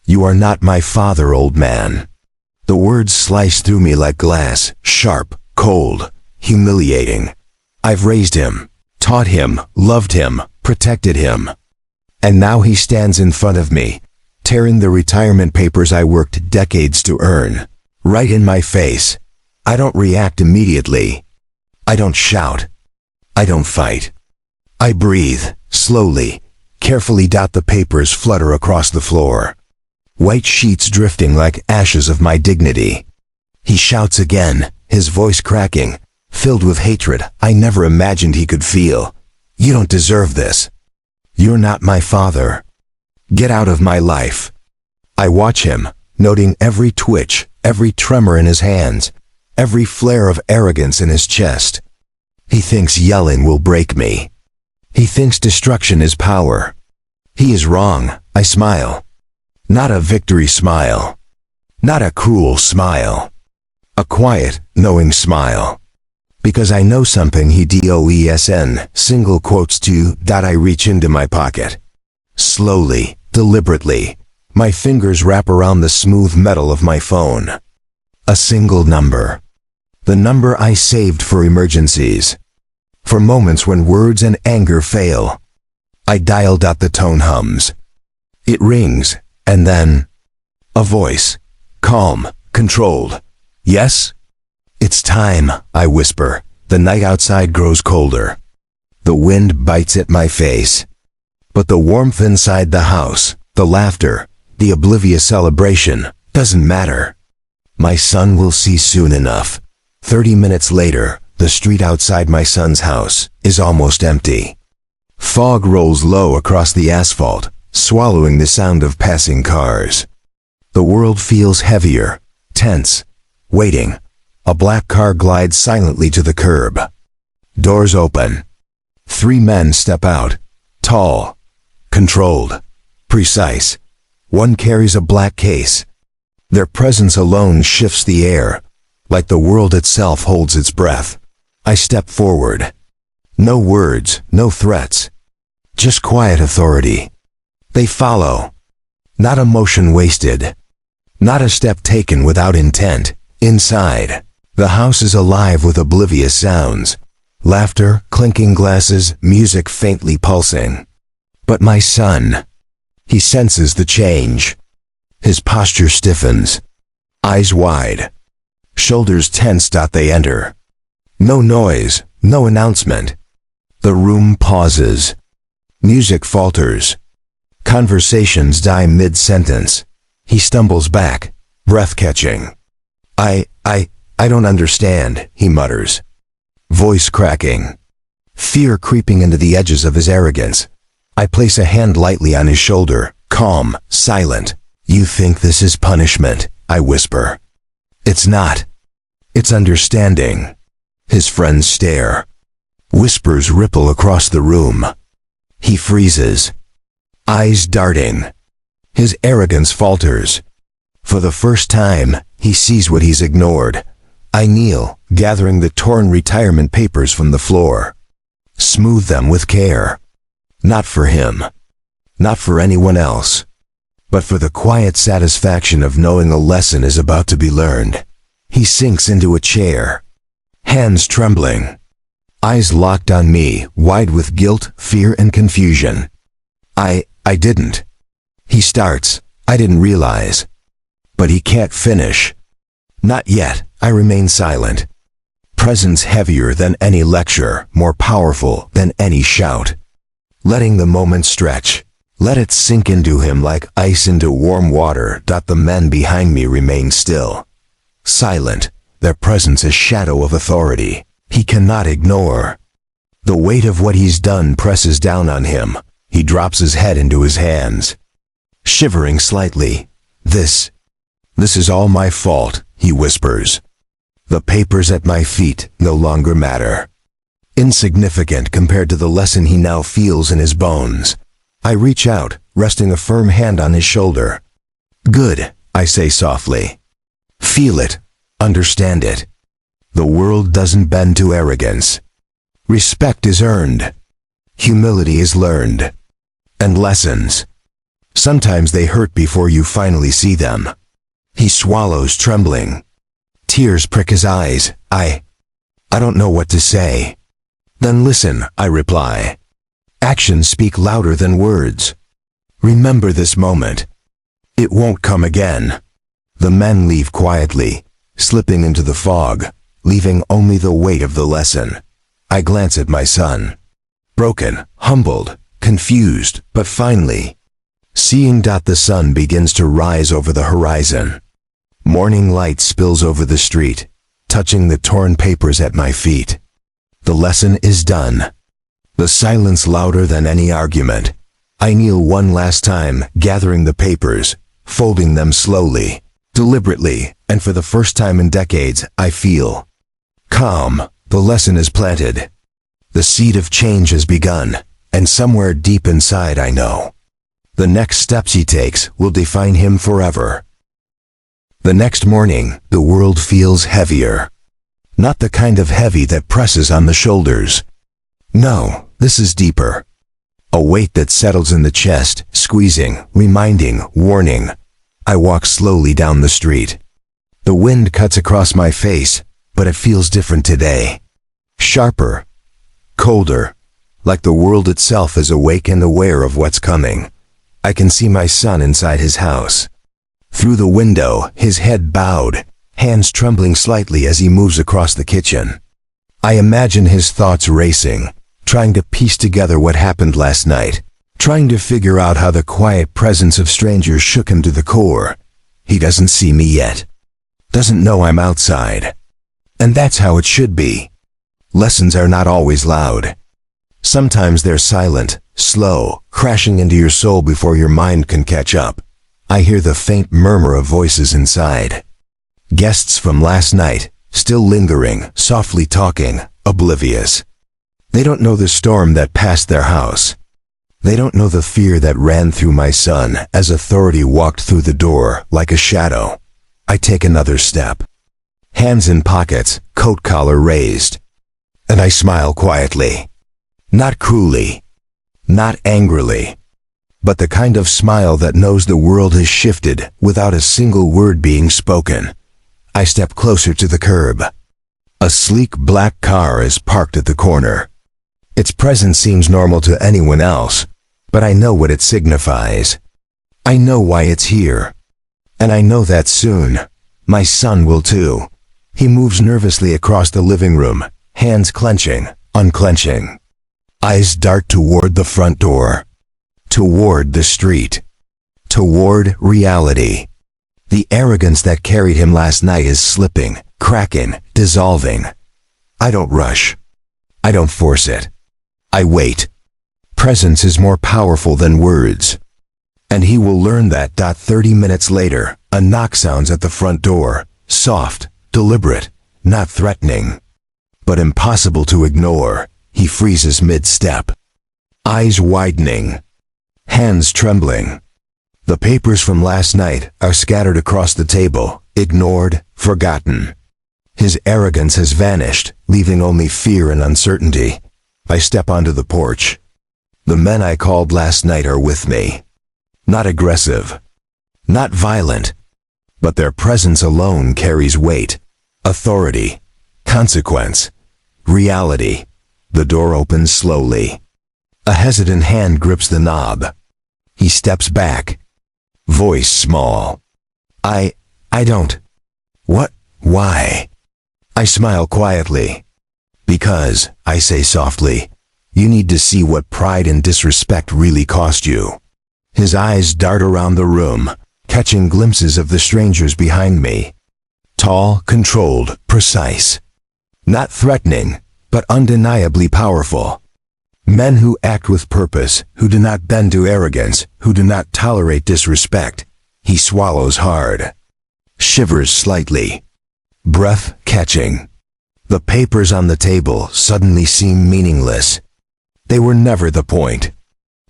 You are not my father, old man. The words slice through me like glass, sharp, cold, humiliating. I've raised him, taught him, loved him, protected him. And now he stands in front of me, tearing the retirement papers I worked decades to earn, right in my face. I don't react immediately. I don't shout. I don't fight. I breathe, slowly, carefully. The papers flutter across the floor. White sheets drifting like ashes of my dignity. He shouts again, his voice cracking, filled with hatred I never imagined he could feel. You don't deserve this. You're not my father. Get out of my life. I watch him, noting every twitch, every tremor in his hands, every flare of arrogance in his chest. He thinks yelling will break me. He thinks destruction is power. He is wrong. I smile. Not a victory smile. Not a cruel smile. A quiet, knowing smile. Because I know something he doesn't, single quotes to. I reach into my pocket. Slowly, deliberately, my fingers wrap around the smooth metal of my phone. A single number. The number I saved for emergencies. For moments when words and anger fail. I dialed. The tone hums. It rings, and then a voice. Calm, controlled. Yes? It's time, I whisper. The night outside grows colder. The wind bites at my face. But the warmth inside the house, the laughter, the oblivious celebration, doesn't matter. My son will see soon enough. 30 minutes later, the street outside my son's house is almost empty. Fog rolls low across the asphalt, swallowing the sound of passing cars. The world feels heavier, tense, waiting. A black car glides silently to the curb. Doors open. 3 men step out, tall, controlled, precise. One carries a black case. Their presence alone shifts the air, like the world itself holds its breath. I step forward. No words, no threats. Just quiet authority. They follow. Not a motion wasted. Not a step taken without intent. Inside, the house is alive with oblivious sounds. Laughter, clinking glasses, music faintly pulsing. But my son, he senses the change. His posture stiffens. Eyes wide. Shoulders tense. They enter. No noise, no announcement. The room pauses. Music falters. Conversations die mid-sentence. He stumbles back, breath-catching. I don't understand, he mutters. Voice cracking. Fear creeping into the edges of his arrogance. I place a hand lightly on his shoulder, calm, silent. You think this is punishment, I whisper. It's not. It's understanding. His friends stare. Whispers ripple across the room. He freezes. Eyes darting. His arrogance falters. For the first time, he sees what he's ignored. I kneel, gathering the torn retirement papers from the floor. Smooth them with care. Not for him. Not for anyone else. But for the quiet satisfaction of knowing a lesson is about to be learned. He sinks into a chair. Hands trembling. Eyes locked on me, wide with guilt, fear, and confusion. I didn't. He starts. I didn't realize. But he can't finish. Not yet. I remain silent. Presence heavier than any lecture, more powerful than any shout. Letting the moment stretch. Let it sink into him like ice into warm water. The men behind me remain still. Silent, their presence a shadow of authority. He cannot ignore. The weight of what he's done presses down on him. He drops his head into his hands. Shivering slightly. This is all my fault, he whispers. The papers at my feet no longer matter. Insignificant compared to the lesson he now feels in his bones. I reach out, resting a firm hand on his shoulder. Good, I say softly. Feel it. Understand it. The world doesn't bend to arrogance. Respect is earned. Humility is learned. And lessons. Sometimes they hurt before you finally see them. He swallows, trembling. Tears prick his eyes. I don't know what to say. Then listen, I reply. Actions speak louder than words. Remember this moment. It won't come again. The men leave quietly, slipping into the fog, leaving only the weight of the lesson. I glance at my son. Broken, humbled, confused, but finally, seeing. The sun begins to rise over the horizon. Morning light spills over the street, touching the torn papers at my feet. The lesson is done. The silence louder than any argument. I kneel one last time, gathering the papers, folding them slowly, deliberately, and for the first time in decades, I feel calm. The lesson is planted. The seed of change has begun, and somewhere deep inside I know the next steps he takes will define him forever. The next morning, the world feels heavier. Not the kind of heavy that presses on the shoulders. No, this is deeper. A weight that settles in the chest, squeezing, reminding, warning. I walk slowly down the street. The wind cuts across my face, but it feels different today. Sharper, colder, like the world itself is awake and aware of what's coming. I can see my son inside his house. Through the window, his head bowed, hands trembling slightly as he moves across the kitchen. I imagine his thoughts racing, trying to piece together what happened last night, trying to figure out how the quiet presence of strangers shook him to the core. He doesn't see me yet. Doesn't know I'm outside. And that's how it should be. Lessons are not always loud. Sometimes they're silent, slow, crashing into your soul before your mind can catch up. I hear the faint murmur of voices inside. Guests from last night, still lingering, softly talking, oblivious. They don't know the storm that passed their house. They don't know the fear that ran through my son as authority walked through the door like a shadow. I take another step. Hands in pockets, coat collar raised. And I smile quietly. Not cruelly. Not angrily. But the kind of smile that knows the world has shifted without a single word being spoken. I step closer to the curb. A sleek black car is parked at the corner. Its presence seems normal to anyone else, but I know what it signifies. I know why it's here. And I know that soon, my son will too. He moves nervously across the living room, hands clenching, unclenching. Eyes dart toward the front door. Toward the street. Toward reality. The arrogance that carried him last night is slipping, cracking, dissolving. I don't rush. I don't force it. I wait. Presence is more powerful than words. And he will learn that. 30 minutes later, a knock sounds at the front door, soft, deliberate, not threatening. But impossible to ignore. He freezes mid-step. Eyes widening. Hands trembling. The papers from last night are scattered across the table, ignored, forgotten. His arrogance has vanished, leaving only fear and uncertainty. I step onto the porch. The men I called last night are with me. Not aggressive. Not violent. But their presence alone carries weight. Authority. Consequence. Reality. The door opens slowly. A hesitant hand grips the knob. He steps back. Voice small. I don't. What? Why? I smile quietly. Because, I say softly, you need to see what pride and disrespect really cost you. His eyes dart around the room, catching glimpses of the strangers behind me. Tall, controlled, precise. Not threatening, but undeniably powerful. Men who act with purpose, who do not bend to arrogance, who do not tolerate disrespect. He swallows hard. Shivers slightly. Breath catching. The papers on the table suddenly seem meaningless. They were never the point.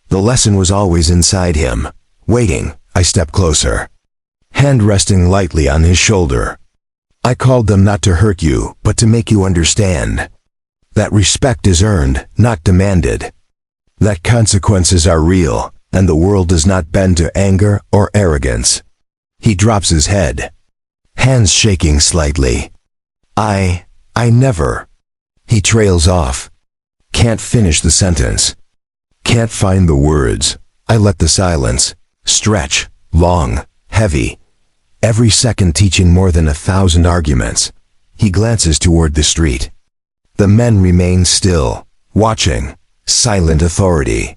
The lesson was always inside him. Waiting, I step closer. Hand resting lightly on his shoulder. I called them not to hurt you, but to make you understand. That respect is earned, not demanded. That consequences are real, and the world does not bend to anger or arrogance. He drops his head, hands shaking slightly. I never. He trails off. Can't finish the sentence. Can't find the words. I let the silence stretch, long, heavy, every second teaching more than 1,000 arguments. He glances toward the street. The men remain still, watching, silent authority.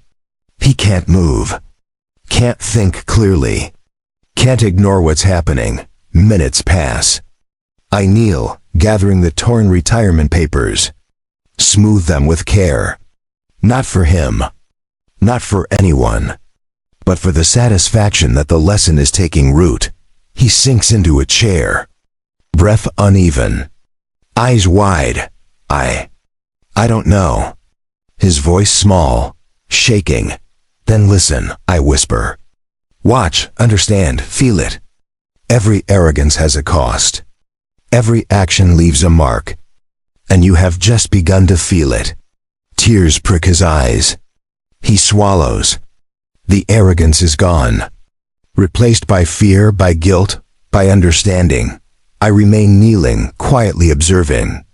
He can't move. Can't think clearly. Can't ignore what's happening. Minutes pass. I kneel, gathering the torn retirement papers. Smooth them with care. Not for him. Not for anyone. But for the satisfaction that the lesson is taking root. He sinks into a chair. Breath uneven. Eyes wide. I don't know. His voice small, shaking. Then listen, I whisper. Watch, understand, feel it. Every arrogance has a cost. Every action leaves a mark. And you have just begun to feel it. Tears prick his eyes. He swallows. The arrogance is gone. Replaced by fear, by guilt, by understanding. I remain kneeling, quietly observing.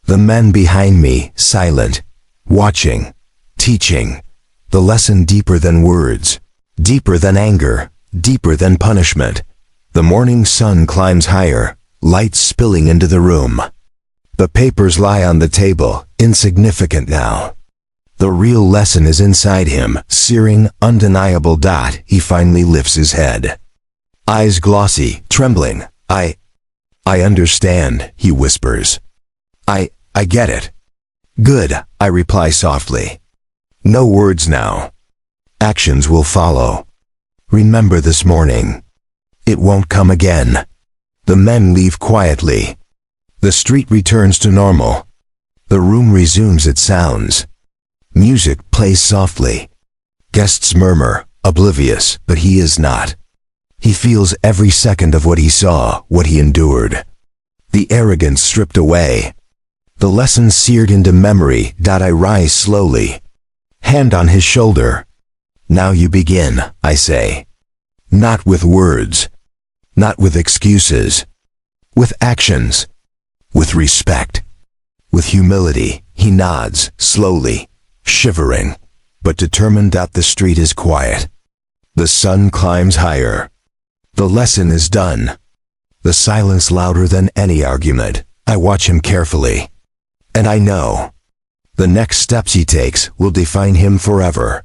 The men behind me, silent, watching, teaching. The lesson deeper than words, deeper than anger, deeper than punishment. The morning sun climbs higher, light spilling into the room. The papers lie on the table, insignificant now. The real lesson is inside him, searing, undeniable. He finally lifts his head. Eyes glossy, trembling. I understand, he whispers. I get it. Good, I reply softly. No words now. Actions will follow. Remember this morning. It won't come again. The men leave quietly. The street returns to normal. The room resumes its sounds. Music plays softly. Guests murmur, oblivious, but he is not. He feels every second of what he saw, what he endured. The arrogance stripped away. The lesson seared into memory. I rise slowly. Hand on his shoulder. Now you begin, I say. Not with words. Not with excuses. With actions. With respect. With humility. He nods, slowly, shivering, but determined that the street is quiet. The sun climbs higher. The lesson is done. The silence louder than any argument. I watch him carefully. And I know. The next steps he takes will define him forever.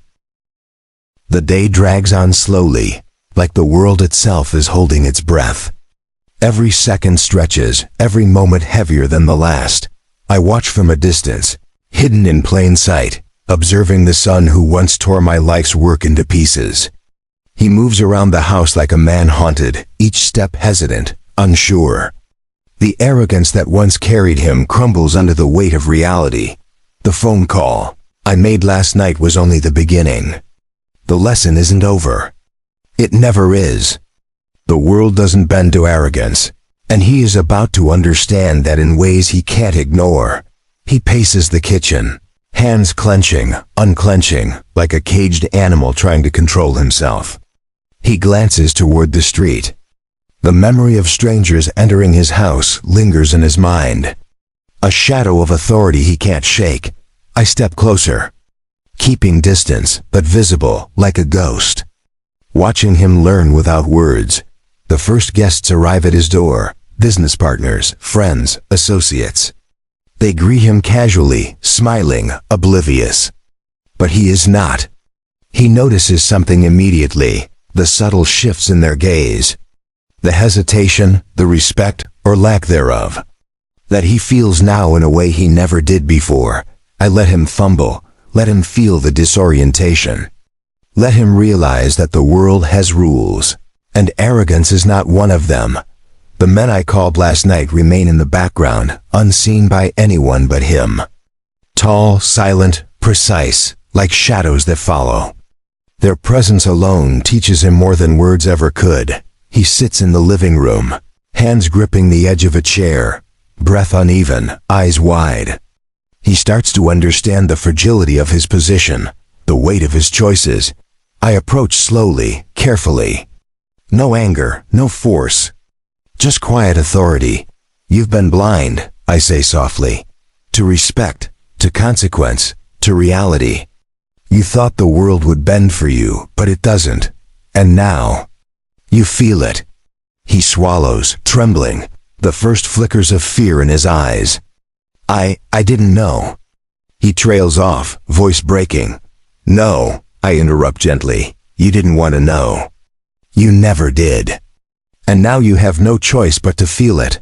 The day drags on slowly, like the world itself is holding its breath. Every second stretches, every moment heavier than the last. I watch from a distance, hidden in plain sight, observing the son who once tore my life's work into pieces. He moves around the house like a man haunted, each step hesitant, unsure. The arrogance that once carried him crumbles under the weight of reality. The phone call I made last night was only the beginning. The lesson isn't over. It never is. The world doesn't bend to arrogance, and he is about to understand that in ways he can't ignore. He paces the kitchen, hands clenching, unclenching, like a caged animal trying to control himself. He glances toward the street. The memory of strangers entering his house lingers in his mind. A shadow of authority he can't shake. I step closer, keeping distance, but visible, like a ghost. Watching him learn without words. The first guests arrive at his door, business partners, friends, associates. They greet him casually, smiling, oblivious. But he is not. He notices something immediately, the subtle shifts in their gaze. The hesitation, the respect, or lack thereof. That he feels now in a way he never did before. I let him fumble, let him feel the disorientation. Let him realize that the world has rules, and arrogance is not one of them. The men I called last night remain in the background, unseen by anyone but him. Tall, silent, precise, like shadows that follow. Their presence alone teaches him more than words ever could. He sits in the living room, hands gripping the edge of a chair, breath uneven, eyes wide. He starts to understand the fragility of his position, the weight of his choices. I approach slowly, carefully. No anger, no force. Just quiet authority. You've been blind, I say softly. To respect, to consequence, to reality. You thought the world would bend for you, but it doesn't. And now, you feel it. He swallows, trembling, the first flickers of fear in his eyes. I didn't know. He trails off, voice breaking. No, I interrupt gently. You didn't want to know. You never did. And now you have no choice but to feel it.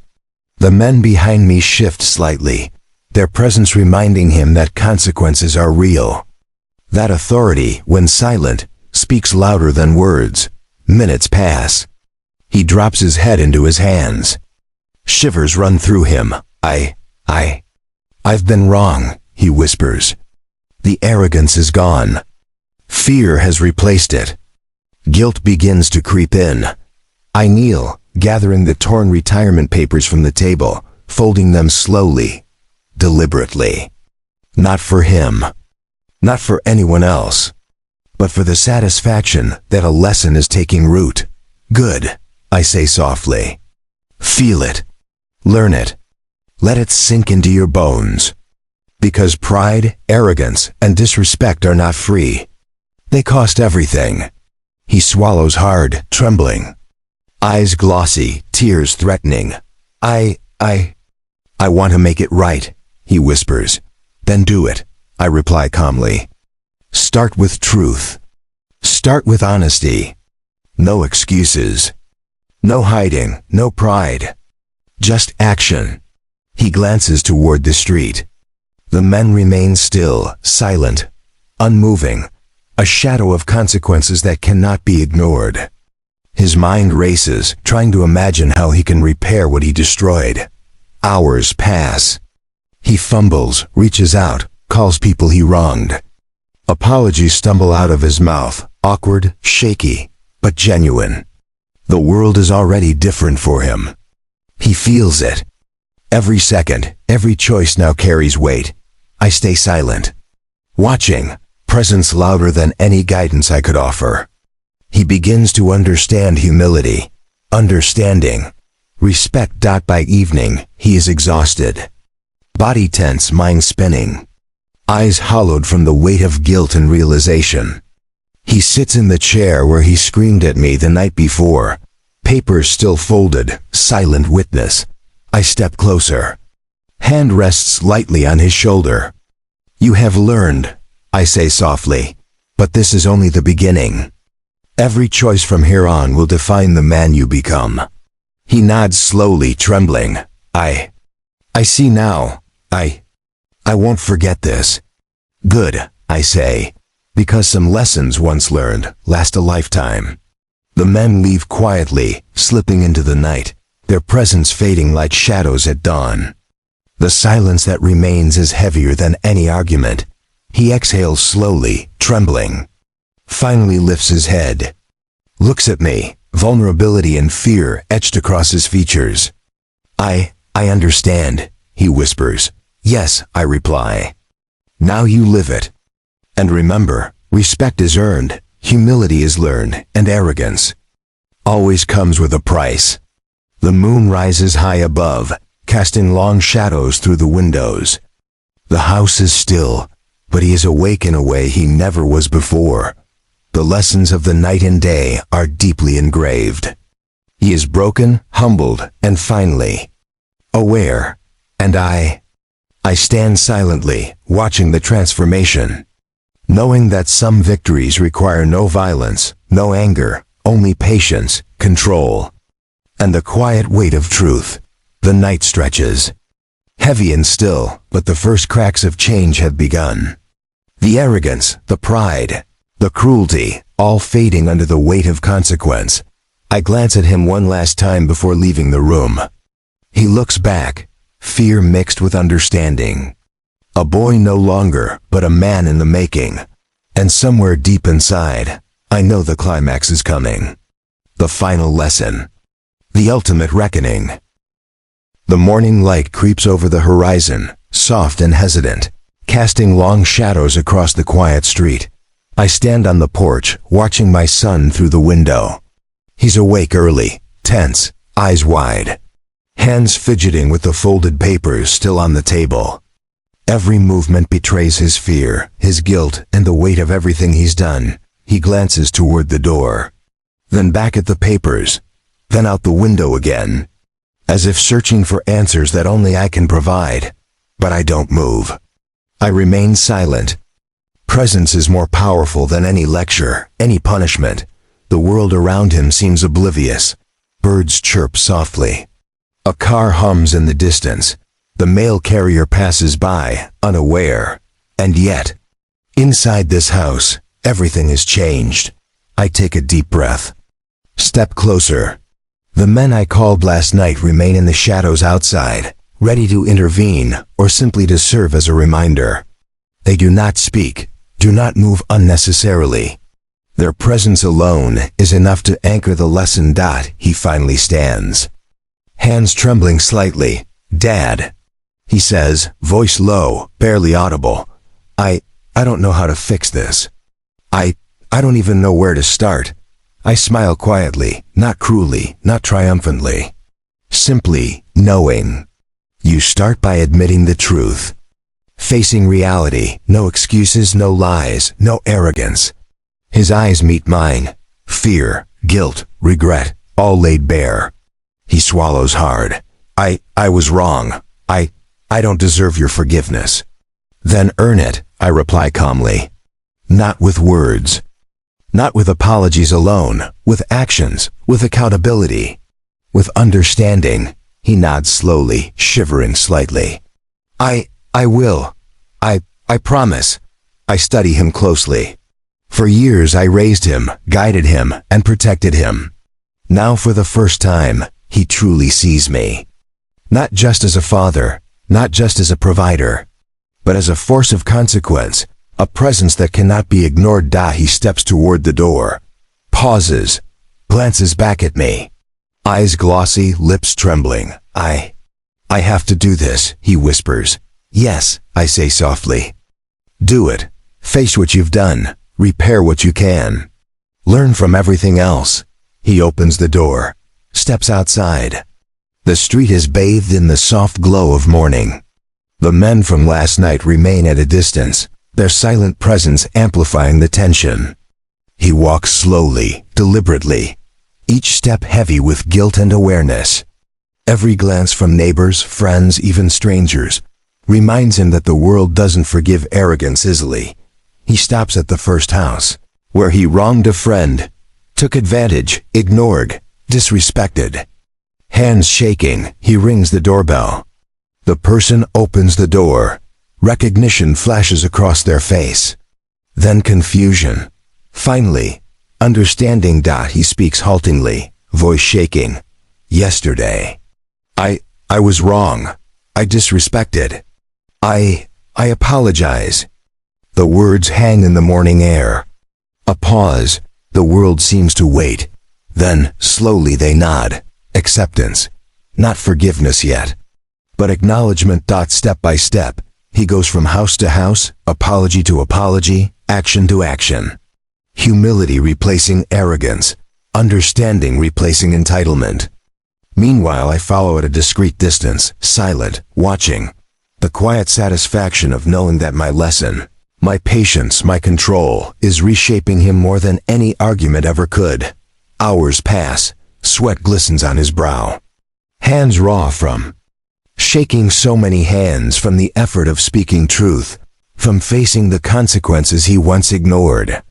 The men behind me shift slightly, their presence reminding him that consequences are real. That authority, when silent, speaks louder than words. Minutes pass. He drops his head into his hands. Shivers run through him. I've been wrong, he whispers. The arrogance is gone. Fear has replaced it. Guilt begins to creep in. I kneel, gathering the torn retirement papers from the table, folding them slowly, deliberately. Not for him. Not for anyone else. But for the satisfaction that a lesson is taking root. Good, I say softly. Feel it. Learn it. Let it sink into your bones. Because pride, arrogance, and disrespect are not free. They cost everything. He swallows hard, trembling. Eyes glossy, tears threatening. I want to make it right, he whispers. Then do it, I reply calmly. Start with truth. Start with honesty. No excuses. No hiding, no pride. Just action. He glances toward the street. The men remain still, silent, unmoving, a shadow of consequences that cannot be ignored. His mind races, trying to imagine how he can repair what he destroyed. Hours pass. He fumbles, reaches out, calls people he wronged. Apologies stumble out of his mouth, awkward, shaky, but genuine. The world is already different for him. He feels it. Every second, every choice now carries weight. I stay silent. Watching, presence louder than any guidance I could offer. He begins to understand humility. Understanding. Respect. By evening, he is exhausted. Body tense, mind spinning. Eyes hollowed from the weight of guilt and realization. He sits in the chair where he screamed at me the night before. Papers still folded, silent witness. I step closer. Hand rests lightly on his shoulder. You have learned, I say softly, but this is only the beginning. Every choice from here on will define the man you become. He nods slowly, trembling. I see now. I won't forget this. Good, I say, because some lessons once learned last a lifetime. The men leave quietly, slipping into the night, their presence fading like shadows at dawn. The silence that remains is heavier than any argument. He exhales slowly, trembling. Finally lifts his head. Looks at me, vulnerability and fear etched across his features. I understand, he whispers. Yes, I reply. Now you live it. And remember, respect is earned, humility is learned, and arrogance always comes with a price. The moon rises high above, casting long shadows through the windows. The house is still, but he is awake in a way he never was before. The lessons of the night and day are deeply engraved. He is broken, humbled, and finally aware. And I stand silently, watching the transformation, knowing that some victories require no violence, no anger, only patience, control, and the quiet weight of truth. The night stretches, heavy and still, but the first cracks of change have begun. The arrogance, the pride, the cruelty, all fading under the weight of consequence. I glance at him one last time before leaving the room. He looks back, fear mixed with understanding. A boy no longer, but a man in the making. And somewhere deep inside, I know the climax is coming. The final lesson. The ultimate reckoning. The morning light creeps over the horizon, soft and hesitant, casting long shadows across the quiet street. I stand on the porch, watching my son through the window. He's awake early, tense, eyes wide. Hands fidgeting with the folded papers still on the table. Every movement betrays his fear, his guilt, and the weight of everything he's done. He glances toward the door. Then back at the papers. Then out the window again. As if searching for answers that only I can provide. But I don't move. I remain silent. Presence is more powerful than any lecture, any punishment. The world around him seems oblivious. Birds chirp softly. A car hums in the distance. The mail carrier passes by, unaware. And yet, inside this house, everything has changed. I take a deep breath. Step closer. The men I called last night remain in the shadows outside, ready to intervene or simply to serve as a reminder. They do not speak, do not move unnecessarily. Their presence alone is enough to anchor the lesson. He finally stands. Hands trembling slightly. "Dad," he says, voice low, barely audible. I don't know how to fix this. I don't even know where to start. I smile quietly, not cruelly, not triumphantly. Simply knowing. You start by admitting the truth. Facing reality, no excuses, no lies, no arrogance. His eyes meet mine. Fear, guilt, regret, all laid bare. He swallows hard. I was wrong. I don't deserve your forgiveness. Then earn it, I reply calmly. Not with words. Not with apologies alone, with actions, with accountability. With understanding. He nods slowly, shivering slightly. I will. I promise. I study him closely. For years I raised him, guided him, and protected him. Now for the first time, he truly sees me. Not just as a father, not just as a provider, but as a force of consequence, a presence that cannot be ignored. He steps toward the door, pauses, glances back at me. Eyes glossy, lips trembling. I have to do this, he whispers. Yes, I say softly. Do it. Face what you've done. Repair what you can. Learn from everything else. He opens the door, steps outside. The street is bathed in the soft glow of morning. The men from last night remain at a distance, their silent presence amplifying the tension. He walks slowly, deliberately, each step heavy with guilt and awareness. Every glance from neighbors, friends, even strangers, reminds him that the world doesn't forgive arrogance easily. He stops at the first house, where he wronged a friend, took advantage, ignored, disrespected. Hands shaking, he rings the doorbell. The person opens the door. Recognition flashes across their face. Then confusion. Finally, understanding. He speaks haltingly, voice shaking. Yesterday. I was wrong. I disrespected. I apologize. The words hang in the morning air. A pause. The world seems to wait. Then, slowly they nod. Acceptance. Not forgiveness yet, but acknowledgement. Step by step, he goes from house to house, apology to apology, action to action. Humility replacing arrogance, understanding replacing entitlement. Meanwhile, I follow at a discreet distance, silent, watching. The quiet satisfaction of knowing that my lesson, my patience, my control, is reshaping him more than any argument ever could. Hours pass. Sweat glistens on his brow. Hands raw from shaking so many hands, from the effort of speaking truth, from facing the consequences he once ignored.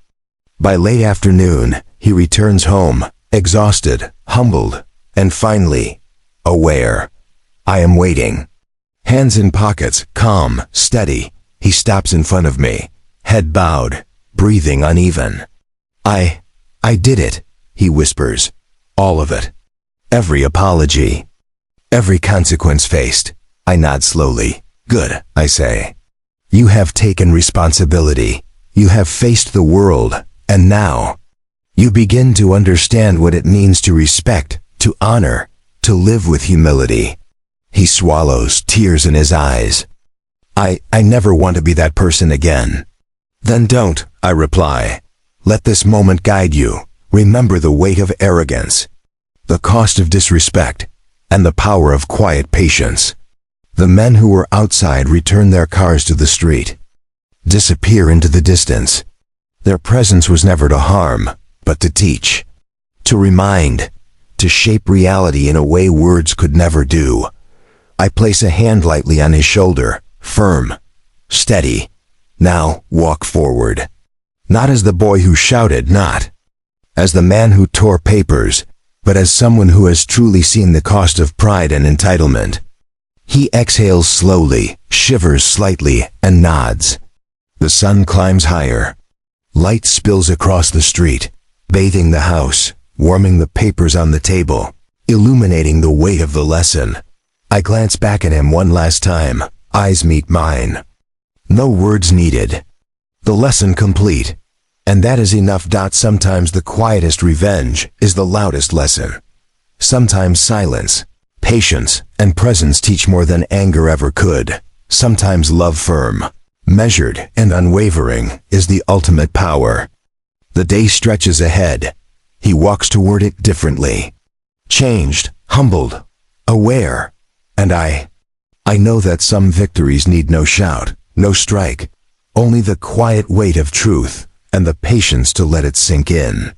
By late afternoon, he returns home, exhausted, humbled, and finally, aware. I am waiting. Hands in pockets, calm, steady, he stops in front of me, head bowed, breathing uneven. I did it, he whispers. All of it. Every apology. Every consequence faced. I nod slowly. Good, I say. You have taken responsibility. You have faced the world, and now you begin to understand what it means to respect, to honor, to live with humility. He swallows, tears in his eyes. I never want to be that person again. Then don't, I reply. Let this moment guide you. Remember the weight of arrogance, the cost of disrespect, and the power of quiet patience. The men who were outside return their cars to the street, disappear into the distance. Their presence was never to harm, but to teach, to remind, to shape reality in a way words could never do. I place a hand lightly on his shoulder, firm, steady. Now walk forward. Not as the boy who shouted, not as the man who tore papers, but as someone who has truly seen the cost of pride and entitlement. He exhales slowly, shivers slightly, and nods. The sun climbs higher. Light spills across the street, bathing the house, warming the papers on the table, illuminating the weight of the lesson. I glance back at him one last time, eyes meet mine. No words needed. The lesson complete. And that is enough. Sometimes the quietest revenge is the loudest lesson. Sometimes silence, patience, and presence teach more than anger ever could. Sometimes love firm, measured, and unwavering is the ultimate power. The day stretches ahead. He walks toward it differently. Changed, humbled, aware. And I know that some victories need no shout, no strike, only the quiet weight of truth and the patience to let it sink in.